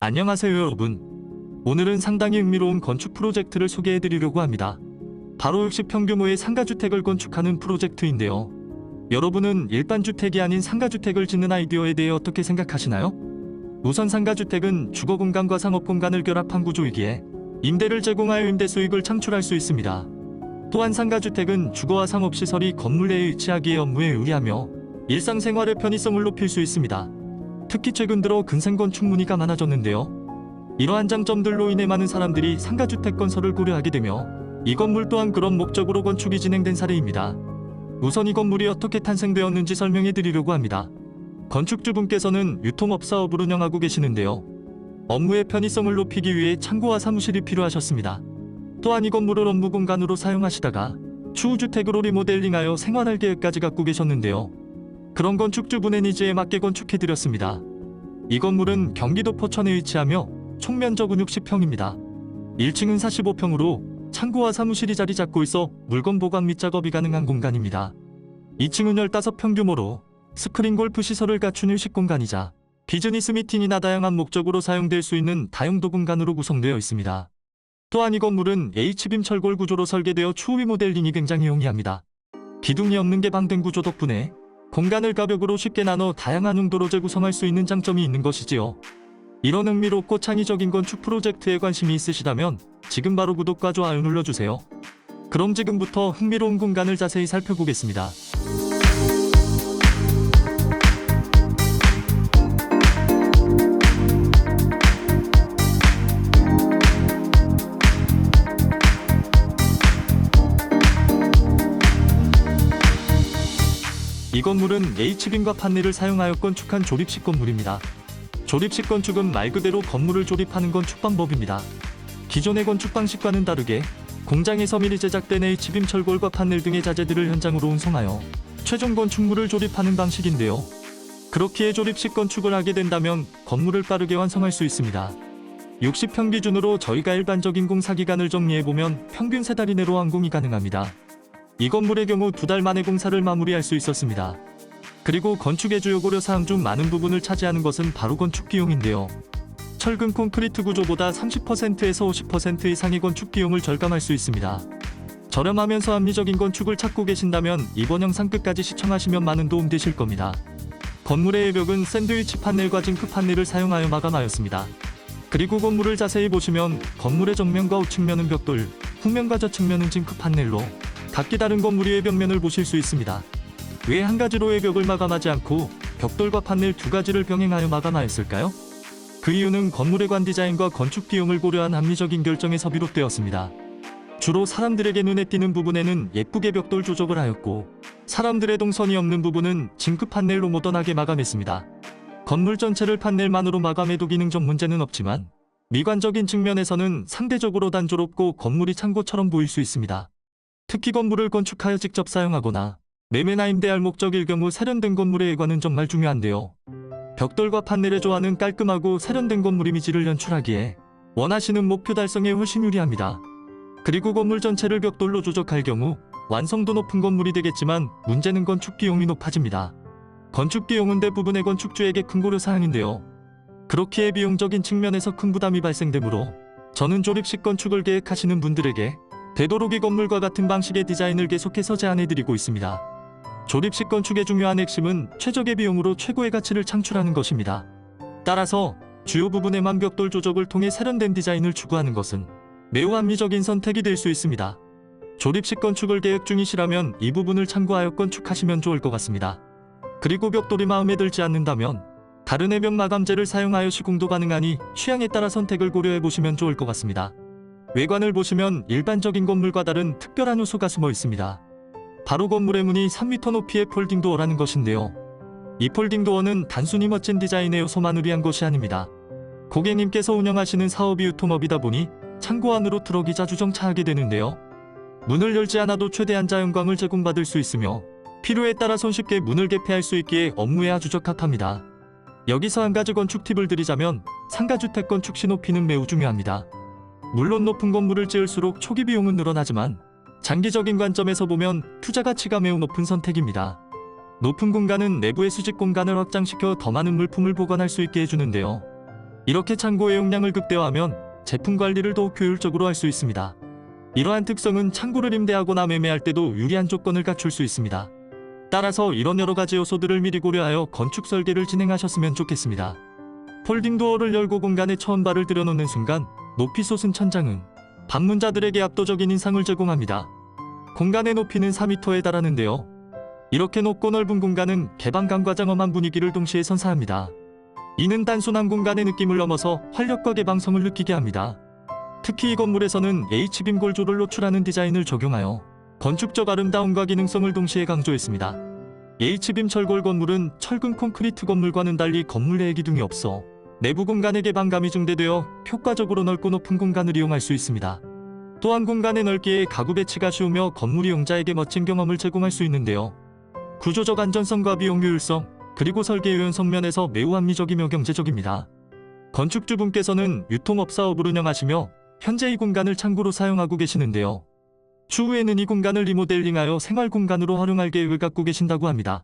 안녕하세요 여러분. 오늘은 상당히 흥미로운 건축 프로젝트를 소개해드리려고 합니다. 바로 60평 규모의 상가주택을 건축하는 프로젝트인데요. 여러분은 일반 주택이 아닌 상가주택을 짓는 아이디어에 대해 어떻게 생각하시나요? 우선 상가주택은 주거공간과 상업공간을 결합한 구조이기에 임대를 제공하여 임대 수익을 창출할 수 있습니다. 또한 상가주택은 주거와 상업시설이 건물 내에 위치하기에 업무에 유리하며 일상생활의 편의성을 높일 수 있습니다. 특히 최근 들어 근생건축 문의가 많아졌는데요. 이러한 장점들로 인해 많은 사람들이 상가주택 건설을 고려하게 되며 이 건물 또한 그런 목적으로 건축이 진행된 사례입니다. 우선 이 건물이 어떻게 탄생되었는지 설명해 드리려고 합니다. 건축주분께서는 유통업 사업을 운영하고 계시는데요. 업무의 편의성을 높이기 위해 창고와 사무실이 필요하셨습니다. 또한 이 건물을 업무 공간으로 사용하시다가 추후 주택으로 리모델링하여 생활할 계획까지 갖고 계셨는데요. 그런 건축주분의 니즈에 맞게 건축해드렸습니다. 이 건물은 경기도 포천에 위치하며 총 면적은 60평입니다. 1층은 45평으로 창고와 사무실이 자리 잡고 있어 물건 보관 및 작업이 가능한 공간입니다. 2층은 15평 규모로 스크린 골프 시설을 갖춘 휴식 공간이자 비즈니스 미팅이나 다양한 목적으로 사용될 수 있는 다용도 공간으로 구성되어 있습니다. 또한 이 건물은 H빔 철골 구조로 설계되어 추후 리모델링이 굉장히 용이합니다. 기둥이 없는 개방된 구조 덕분에 공간을 가벽으로 쉽게 나눠 다양한 용도로 재구성할 수 있는 장점이 있는 것이지요. 이런 흥미롭고 창의적인 건축 프로젝트에 관심이 있으시다면 지금 바로 구독과 좋아요 눌러주세요. 그럼 지금부터 흥미로운 공간을 자세히 살펴보겠습니다. 이 건물은 H빔과 판넬을 사용하여 건축한 조립식 건물입니다. 조립식 건축은 말 그대로 건물을 조립하는 건축 방법입니다. 기존의 건축 방식과는 다르게 공장에서 미리 제작된 H빔 철골과 판넬 등의 자재들을 현장으로 운송하여 최종 건축물을 조립하는 방식인데요. 그렇기에 조립식 건축을 하게 된다면 건물을 빠르게 완성할 수 있습니다. 60평 기준으로 저희가 일반적인 공사기간을 정리해보면 평균 3달 이내로 완공이 가능합니다. 이 건물의 경우 2달 만에 공사를 마무리할 수 있었습니다. 그리고 건축의 주요 고려사항 중 많은 부분을 차지하는 것은 바로 건축 비용인데요. 철근 콘크리트 구조보다 30%에서 50% 이상의 건축 비용을 절감할 수 있습니다. 저렴하면서 합리적인 건축을 찾고 계신다면 이번 영상 끝까지 시청하시면 많은 도움 되실 겁니다. 건물의 외벽은 샌드위치 판넬과 징크 판넬을 사용하여 마감하였습니다. 그리고 건물을 자세히 보시면 건물의 정면과 우측면은 벽돌, 후면과 저측면은 징크 판넬로 각기 다른 건물 위의 벽면을 보실 수 있습니다. 왜 한 가지로 외벽을 마감하지 않고 벽돌과 판넬 두 가지를 병행하여 마감하였을까요? 그 이유는 건물의 관 디자인과 건축 비용을 고려한 합리적인 결정에서 비롯되었습니다. 주로 사람들에게 눈에 띄는 부분에는 예쁘게 벽돌 조적을 하였고 사람들의 동선이 없는 부분은 징크 판넬로 모던하게 마감했습니다. 건물 전체를 판넬만으로 마감해도 기능적 문제는 없지만 미관적인 측면에서는 상대적으로 단조롭고 건물이 창고처럼 보일 수 있습니다. 특히 건물을 건축하여 직접 사용하거나 매매나 임대할 목적일 경우 세련된 건물의 외관은 정말 중요한데요. 벽돌과 판넬의 조화는 깔끔하고 세련된 건물 이미지를 연출하기에 원하시는 목표 달성에 훨씬 유리합니다. 그리고 건물 전체를 벽돌로 조적할 경우 완성도 높은 건물이 되겠지만 문제는 건축 비용이 높아집니다. 건축 비용은 대부분의 건축주에게 큰 고려사항인데요. 그렇기에 비용적인 측면에서 큰 부담이 발생되므로 저는 조립식 건축을 계획하시는 분들에게 되도록 이 건물과 같은 방식의 디자인을 계속해서 제안해드리고 있습니다. 조립식 건축의 중요한 핵심은 최적의 비용으로 최고의 가치를 창출하는 것입니다. 따라서 주요 부분에만 벽돌 조적을 통해 세련된 디자인을 추구하는 것은 매우 합리적인 선택이 될 수 있습니다. 조립식 건축을 계획 중이시라면 이 부분을 참고하여 건축하시면 좋을 것 같습니다. 그리고 벽돌이 마음에 들지 않는다면 다른 외벽 마감재를 사용하여 시공도 가능하니 취향에 따라 선택을 고려해보시면 좋을 것 같습니다. 외관을 보시면 일반적인 건물과 다른 특별한 요소가 숨어 있습니다. 바로 건물의 문이 3m 높이의 폴딩 도어라는 것인데요. 이 폴딩 도어는 단순히 멋진 디자인의 요소만을 위한 것이 아닙니다. 고객님께서 운영하시는 사업이 유통업이다 보니 창고 안으로 트럭이 자주 정차하게 되는데요. 문을 열지 않아도 최대한 자연광을 제공받을 수 있으며 필요에 따라 손쉽게 문을 개폐할 수 있기에 업무에 아주 적합합니다. 여기서 한 가지 건축 팁을 드리자면 상가주택 건축 시 높이는 매우 중요합니다. 물론 높은 건물을 지을수록 초기 비용은 늘어나지만 장기적인 관점에서 보면 투자 가치가 매우 높은 선택입니다. 높은 공간은 내부의 수직 공간을 확장시켜 더 많은 물품을 보관할 수 있게 해주는데요. 이렇게 창고의 용량을 극대화하면 제품 관리를 더욱 효율적으로 할 수 있습니다. 이러한 특성은 창고를 임대하거나 매매할 때도 유리한 조건을 갖출 수 있습니다. 따라서 이런 여러 가지 요소들을 미리 고려하여 건축 설계를 진행하셨으면 좋겠습니다. 폴딩 도어를 열고 공간에 처음 발을 들여놓는 순간 높이 솟은 천장은 방문자들에게 압도적인 인상을 제공합니다. 공간의 높이는 4m에 달하는데요. 이렇게 높고 넓은 공간은 개방감과 장엄한 분위기를 동시에 선사합니다. 이는 단순한 공간의 느낌을 넘어서 활력과 개방성을 느끼게 합니다. 특히 이 건물에서는 H빔 골조를 노출하는 디자인을 적용하여 건축적 아름다움과 기능성을 동시에 강조했습니다. H빔 철골 건물은 철근 콘크리트 건물과는 달리 건물 내에 기둥이 없어 내부 공간의 개방감이 증대되어 효과적으로 넓고 높은 공간을 이용할 수 있습니다. 또한 공간의 넓기에 가구 배치가 쉬우며 건물 이용자에게 멋진 경험을 제공할 수 있는데요. 구조적 안전성과 비용 효율성, 그리고 설계 유연성 면에서 매우 합리적이며 경제적입니다. 건축주분께서는 유통업 사업을 운영하시며 현재 이 공간을 창고로 사용하고 계시는데요. 추후에는 이 공간을 리모델링하여 생활공간으로 활용할 계획을 갖고 계신다고 합니다.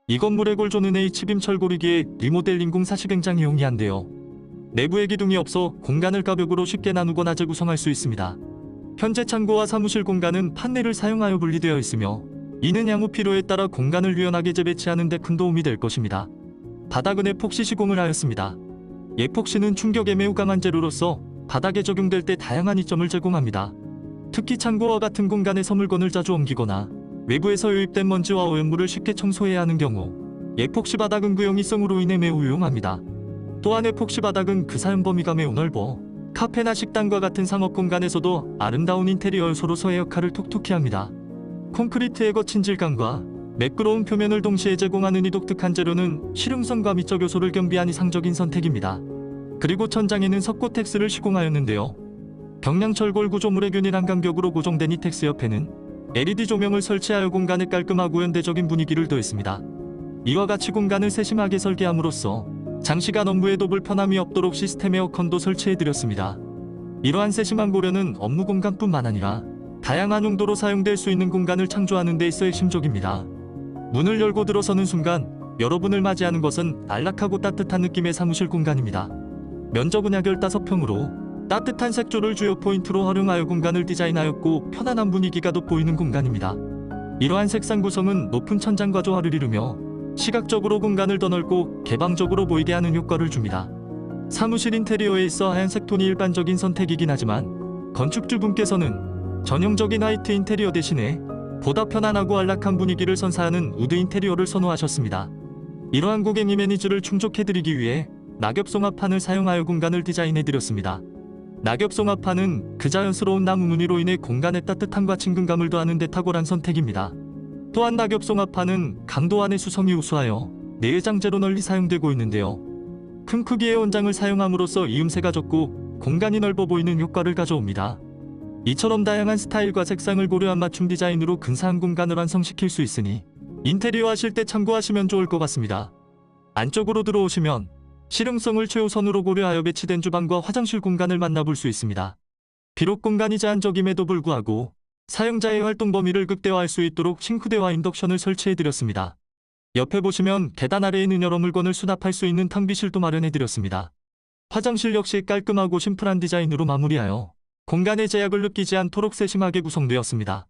이 건물의 골조는 H빔 철골이기에 리모델링 공사시 굉장히 용이한데요. 내부에 기둥이 없어 공간을 가벽으로 쉽게 나누거나 재구성할 수 있습니다. 현재 창고와 사무실 공간은 판넬을 사용하여 분리되어 있으며 이는 향후 필요에 따라 공간을 유연하게 재배치하는 데 큰 도움이 될 것입니다. 바닥은 에폭시 시공을 하였습니다. 에폭시는 충격에 매우 강한 재료로서 바닥에 적용될 때 다양한 이점을 제공합니다. 특히 창고와 같은 공간에서 물건을 자주 옮기거나 외부에서 유입된 먼지와 오염물을 쉽게 청소해야 하는 경우 에폭시 바닥은 그 용이성으로 인해 매우 유용합니다. 또한 에폭시 바닥은 그 사용 범위가 매우 넓어 카페나 식당과 같은 상업 공간에서도 아름다운 인테리어 요소로서의 역할을 톡톡히 합니다. 콘크리트의 거친 질감과 매끄러운 표면을 동시에 제공하는 이 독특한 재료는 실용성과 미적 요소를 겸비한 이상적인 선택입니다. 그리고 천장에는 석고텍스를 시공하였는데요. 경량철골 구조물의 균일한 간격으로 고정된 이 텍스 옆에는 LED 조명을 설치하여 공간에 깔끔하고 현대적인 분위기를 더했습니다. 이와 같이 공간을 세심하게 설계함으로써 장시간 업무에도 불편함이 없도록 시스템 에어컨도 설치해드렸습니다. 이러한 세심한 고려는 업무 공간뿐만 아니라 다양한 용도로 사용될 수 있는 공간을 창조하는 데 있어 핵심적입니다. 문을 열고 들어서는 순간 여러분을 맞이하는 것은 안락하고 따뜻한 느낌의 사무실 공간입니다. 면적은 약 15평으로 따뜻한 색조를 주요 포인트로 활용하여 공간을 디자인하였고 편안한 분위기가 돋보이는 공간입니다. 이러한 색상 구성은 높은 천장과 조화를 이루며 시각적으로 공간을 더 넓고 개방적으로 보이게 하는 효과를 줍니다. 사무실 인테리어에 있어 하얀색 톤이 일반적인 선택이긴 하지만 건축주분께서는 전형적인 화이트 인테리어 대신에 보다 편안하고 안락한 분위기를 선사하는 우드 인테리어를 선호하셨습니다. 이러한 고객님의 니즈를 충족해드리기 위해 낙엽송화판을 사용하여 공간을 디자인해드렸습니다. 낙엽송화판은 그 자연스러운 나무 무늬로 인해 공간의 따뜻함과 친근감을 더하는 데 탁월한 선택입니다. 또한 낙엽송화판은 강도 안의 수성이 우수하여 내외장재로 널리 사용되고 있는데요. 큰 크기의 원장을 사용함으로써 이음새가 적고 공간이 넓어 보이는 효과를 가져옵니다. 이처럼 다양한 스타일과 색상을 고려한 맞춤 디자인으로 근사한 공간을 완성시킬 수 있으니 인테리어 하실 때 참고하시면 좋을 것 같습니다. 안쪽으로 들어오시면 실용성을 최우선으로 고려하여 배치된 주방과 화장실 공간을 만나볼 수 있습니다. 비록 공간이 제한적임에도 불구하고 사용자의 활동 범위를 극대화할 수 있도록 싱크대와 인덕션을 설치해드렸습니다. 옆에 보시면 계단 아래에는 여러 물건을 수납할 수 있는 탕비실도 마련해드렸습니다. 화장실 역시 깔끔하고 심플한 디자인으로 마무리하여 공간의 제약을 느끼지 않도록 세심하게 구성되었습니다.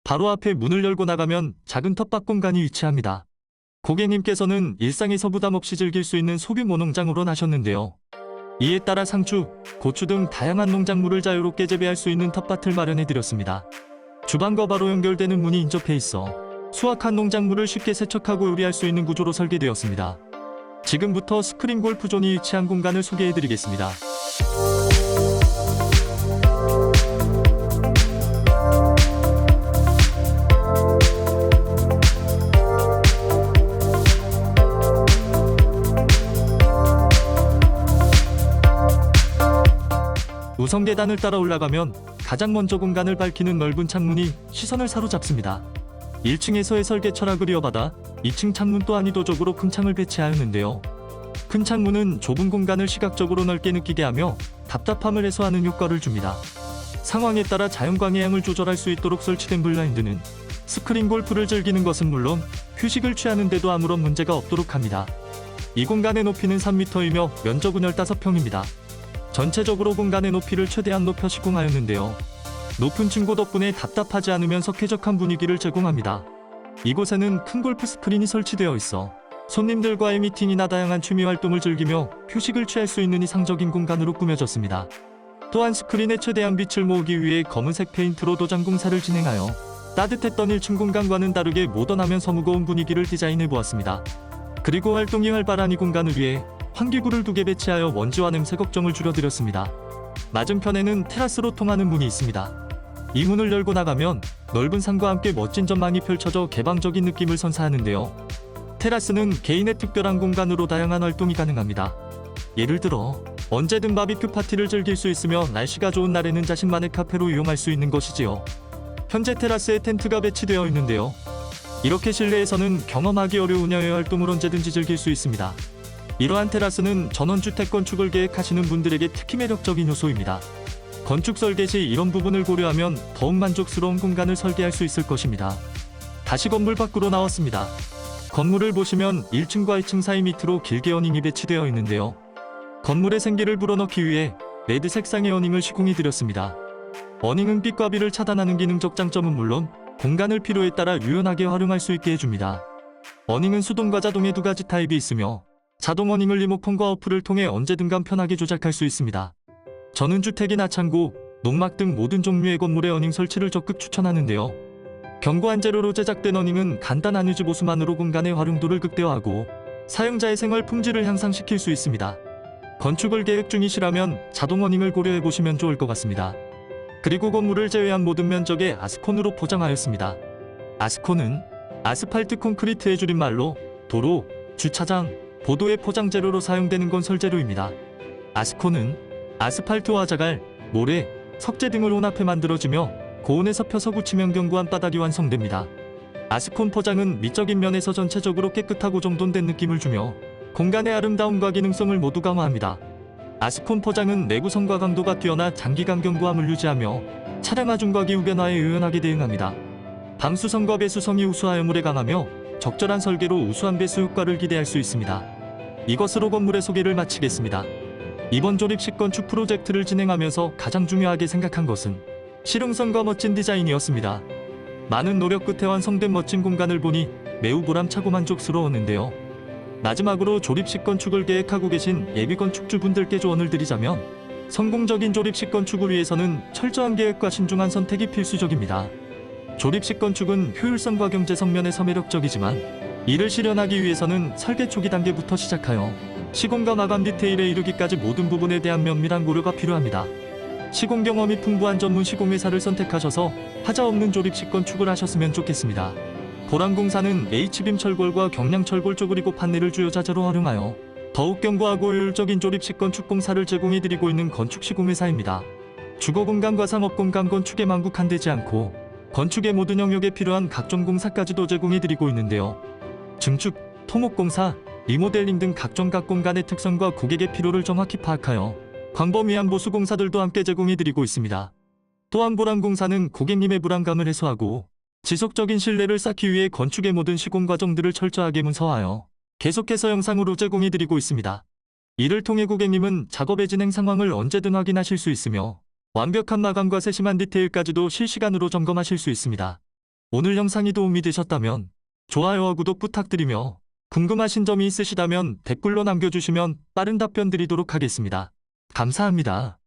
바로 앞에 문을 열고 나가면 작은 텃밭 공간이 위치합니다. 고객님께서는 일상에서 부담 없이 즐길 수 있는 소규모 농장으로 나셨는데요. 이에 따라 상추, 고추 등 다양한 농작물을 자유롭게 재배할 수 있는 텃밭을 마련해드렸습니다. 주방과 바로 연결되는 문이 인접해 있어 수확한 농작물을 쉽게 세척하고 요리할 수 있는 구조로 설계되었습니다. 지금부터 스크린 골프존이 위치한 공간을 소개해드리겠습니다. 우선 계단을 따라 올라가면 가장 먼저 공간을 밝히는 넓은 창문이 시선을 사로잡습니다. 1층에서의 설계 철학을 이어받아 2층 창문 또한 의도적으로 큰 창을 배치하였는데요. 큰 창문은 좁은 공간을 시각적으로 넓게 느끼게 하며 답답함을 해소하는 효과를 줍니다. 상황에 따라 자연광의 양을 조절할 수 있도록 설치된 블라인드는 스크린 골프를 즐기는 것은 물론 휴식을 취하는 데도 아무런 문제가 없도록 합니다. 이 공간의 높이는 3m이며 면적은 15평입니다. 전체적으로 공간의 높이를 최대한 높여 시공하였는데요. 높은 층고 덕분에 답답하지 않으면서 쾌적한 분위기를 제공합니다. 이곳에는 큰 골프 스크린이 설치되어 있어 손님들과의 미팅이나 다양한 취미 활동을 즐기며 휴식을 취할 수 있는 이상적인 공간으로 꾸며졌습니다. 또한 스크린에 최대한 빛을 모으기 위해 검은색 페인트로 도장 공사를 진행하여 따뜻했던 1층 공간과는 다르게 모던하면서 무거운 분위기를 디자인해 보았습니다. 그리고 활동이 활발한 이 공간을 위해 환기구를 2개 배치하여 먼지와 냄새 걱정을 줄여드렸습니다. 맞은편에는 테라스로 통하는 문이 있습니다. 이 문을 열고 나가면 넓은 산과 함께 멋진 전망이 펼쳐져 개방적인 느낌을 선사하는데요. 테라스는 개인의 특별한 공간으로 다양한 활동이 가능합니다. 예를 들어 언제든 바비큐 파티를 즐길 수 있으며 날씨가 좋은 날에는 자신만의 카페로 이용할 수 있는 것이지요. 현재 테라스에 텐트가 배치되어 있는데요. 이렇게 실내에서는 경험하기 어려운 야외 활동을 언제든지 즐길 수 있습니다. 이러한 테라스는 전원주택 건축을 계획하시는 분들에게 특히 매력적인 요소입니다. 건축 설계 시 이런 부분을 고려하면 더욱 만족스러운 공간을 설계할 수 있을 것입니다. 다시 건물 밖으로 나왔습니다. 건물을 보시면 1층과 2층 사이 밑으로 길게 어닝이 배치되어 있는데요. 건물의 생기를 불어넣기 위해 레드 색상의 어닝을 시공해 드렸습니다. 어닝은 빛과 비를 차단하는 기능적 장점은 물론 공간을 필요에 따라 유연하게 활용할 수 있게 해줍니다. 어닝은 수동과 자동의 2가지 타입이 있으며 자동 어닝을 리모컨과 어플을 통해 언제든간 편하게 조작할 수 있습니다. 저는 주택이나 창고, 농막 등 모든 종류의 건물의 어닝 설치를 적극 추천하는데요. 견고한 재료로 제작된 어닝은 간단한 유지 보수만으로 공간의 활용도를 극대화하고 사용자의 생활 품질을 향상시킬 수 있습니다. 건축을 계획 중이시라면 자동 어닝을 고려해 보시면 좋을 것 같습니다. 그리고 건물을 제외한 모든 면적에 아스콘으로 포장하였습니다. 아스콘은 아스팔트 콘크리트의 줄임말로 도로, 주차장, 보도의 포장 재료로 사용되는 건설 재료입니다. 아스콘은 아스팔트와 자갈, 모래, 석재 등을 혼합해 만들어지며 고온에서 펴서 굳히면 견고한 바닥이 완성됩니다. 아스콘 포장은 미적인 면에서 전체적으로 깨끗하고 정돈된 느낌을 주며 공간의 아름다움과 기능성을 모두 강화합니다. 아스콘 포장은 내구성과 강도가 뛰어나 장기간 견고함을 유지하며 차량 하중과 기후 변화에 유연하게 대응합니다. 방수성과 배수성이 우수하여 물에 강하며 적절한 설계로 우수한 배수 효과를 기대할 수 있습니다. 이것으로 건물의 소개를 마치겠습니다. 이번 조립식 건축 프로젝트를 진행하면서 가장 중요하게 생각한 것은 실용성과 멋진 디자인이었습니다. 많은 노력 끝에 완성된 멋진 공간을 보니 매우 보람차고 만족스러웠는데요. 마지막으로 조립식 건축을 계획하고 계신 예비 건축주분들께 조언을 드리자면 성공적인 조립식 건축을 위해서는 철저한 계획과 신중한 선택이 필수적입니다. 조립식 건축은 효율성과 경제성 면에서 매력적이지만 이를 실현하기 위해서는 설계 초기 단계부터 시작하여 시공과 마감 디테일에 이르기까지 모든 부분에 대한 면밀한 고려가 필요합니다. 시공 경험이 풍부한 전문 시공회사를 선택하셔서 하자 없는 조립식 건축을 하셨으면 좋겠습니다. 보람공사는 H빔 철골과 경량 철골 쪼그리고 판넬을 주요 자재로 활용하여 더욱 견고하고 효율적인 조립식 건축 공사를 제공해드리고 있는 건축 시공회사입니다. 주거공간과 상업공간 건축에 만국한되지 않고 건축의 모든 영역에 필요한 각종 공사까지도 제공해드리고 있는데요. 증축, 토목공사, 리모델링 등 각종 각 공간의 특성과 고객의 필요를 정확히 파악하여 광범위한 보수공사들도 함께 제공해드리고 있습니다. 또한 보람공사는 고객님의 불안감을 해소하고 지속적인 신뢰를 쌓기 위해 건축의 모든 시공 과정들을 철저하게 문서화하여 계속해서 영상으로 제공해드리고 있습니다. 이를 통해 고객님은 작업의 진행 상황을 언제든 확인하실 수 있으며 완벽한 마감과 세심한 디테일까지도 실시간으로 점검하실 수 있습니다. 오늘 영상이 도움이 되셨다면 좋아요와 구독 부탁드리며 궁금하신 점이 있으시다면 댓글로 남겨주시면 빠른 답변 드리도록 하겠습니다. 감사합니다.